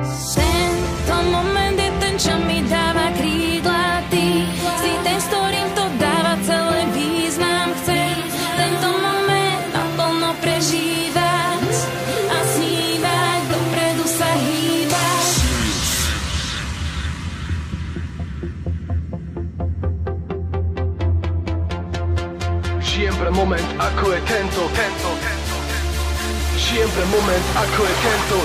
Tento moment je ten, čo mi dáva krídla. Ty si ten, s ktorým to dáva celý význam. Chcem tento moment naplno prežívať a snívať, dopredu sa hýbať. Žijem pre moment, ako je tento. Žijem pre moment, ako je tento.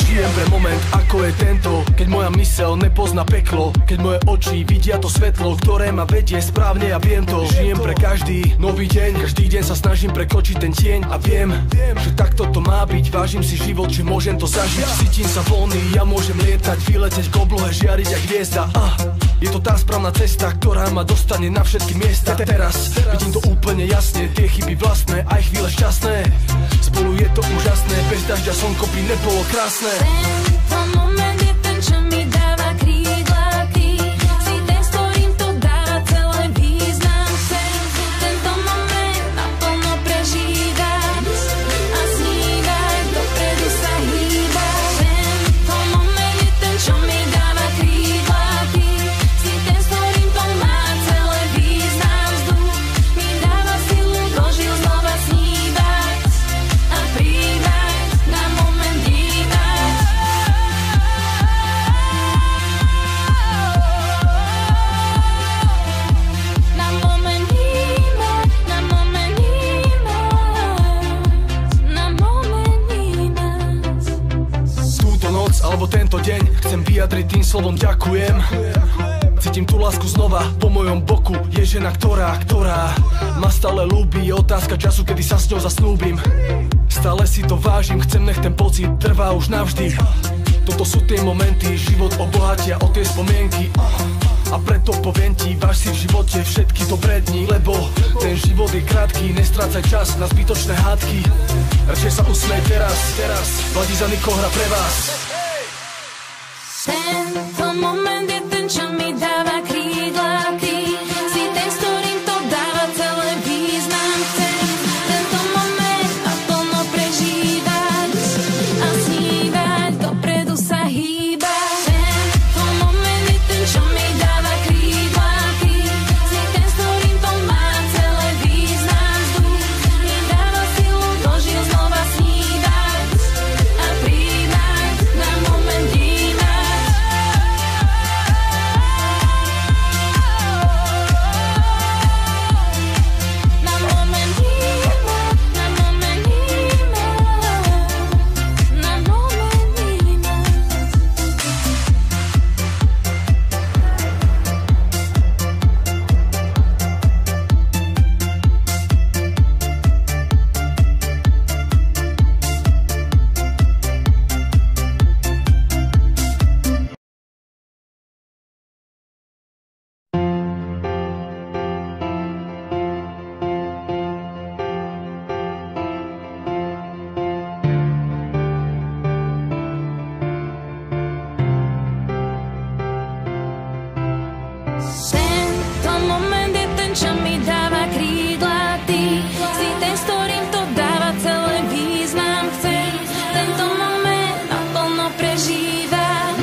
Žijem pre moment, ako je tento. Keď moja myseľ nepozná peklo, keď moje oči vidia to svetlo, ktoré ma vedie správne a viem to. Žijem pre každý nový deň, každý deň sa snažím prekročiť ten tieň a viem, že takto to má byť. Vážim si život, že môžem to zažiť. Cítim sa voľný, ja môžem lietať, vyletieť k oblohe, žiariť jak hviezda. Je to tá správna cesta, ktorá ma dostane na všetky miesta. Teraz vidím to úplne jasne, tie chyby vlastné, aj chvíle šťastné. Spolu je to úžasné, bez dažďa slnko by nebolo krásne. Tento moment je ten, čo mi dáva krídla. Ty si ten, s ktorým to dáva celý význam. Chcem tento moment naplno prežívať a snívať, dopredu sa hýbať. Tento moment je ten, čo mi dáva krídla. Ty si ten, s ktorým to má celý význam. Vzduch mi dáva silu, dožil znova snívať a príjmať, na moment dívať. Na moment dívať, na moment dívať, na moment dívať. Túto noc alebo tento deň chcem vyjadriť tým slovom ďakujem. Cítim tú lásku znova po mojom boku. Je žena, ktorá ma stále ľúbi. Je otázka času, kedy sa s ňou zasnúbim. Stále si to vážim, chcem, nech ten pocit trvá už navždy. Toto sú tie momenty, život obohatia o tie spomienky. A preto poviem ti, váž si v živote všetky dobré dni. Lebo ten život je krátky, nestrácaj čas na zbytočné hádky. Radšej sa usmej teraz, Vladiza Niko hra pre vás. Tento moment je ten, čo mi dáva krídla. Ty si ten, s ktorým to dáva celý význam. Chcem tento moment naplno prežívať a snívať, dopredu sa hýbať. Tento moment je ten, čo mi dáva krídla. Ty si ten, s ktorým to má celý význam. Vzduch mi dáva silu, dožil znova snívať a príjmať, na moment dívať. Tento moment je ten, čo mi dáva krídla. Ty si ten, s ktorým to dáva celý význam. Chcem tento moment naplno prežívať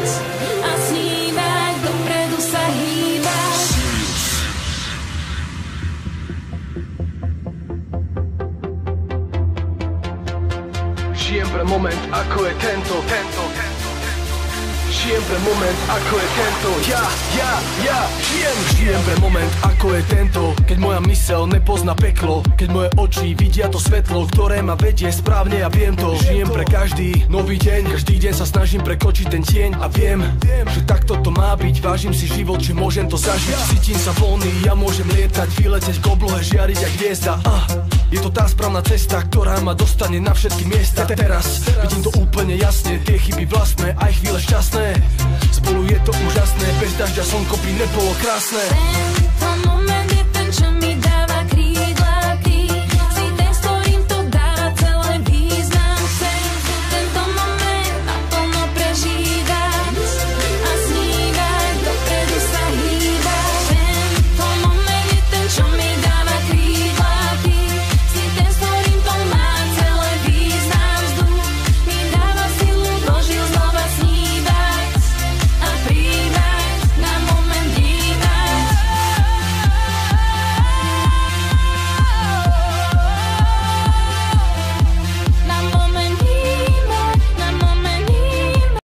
a snívať, dopredu sa hýbať. Žijem pre moment, ako je tento. Žijem pre moment, ako je tento. Žijem pre moment, ako je tento. Keď moja myseľ nepozná peklo, keď moje oči vidia to svetlo, ktoré ma vedie správne a viem to. Žijem pre každý nový deň, každý deň sa snažím prekročiť ten tieň a viem, že takto to má byť. Vážim si život, že môžem to zažiť. Cítim sa voľný, ja môžem lietať, vyletieť k oblohe, žiariť jak hviezda. Je to tá správna cesta, ktorá ma dostane na všetky miesta. Teraz vidím to úplne jasne, tie chyby vlastné, aj chvíle šťastné. Spolu je to úžasné, bez dažďa slnko by nebolo krásne.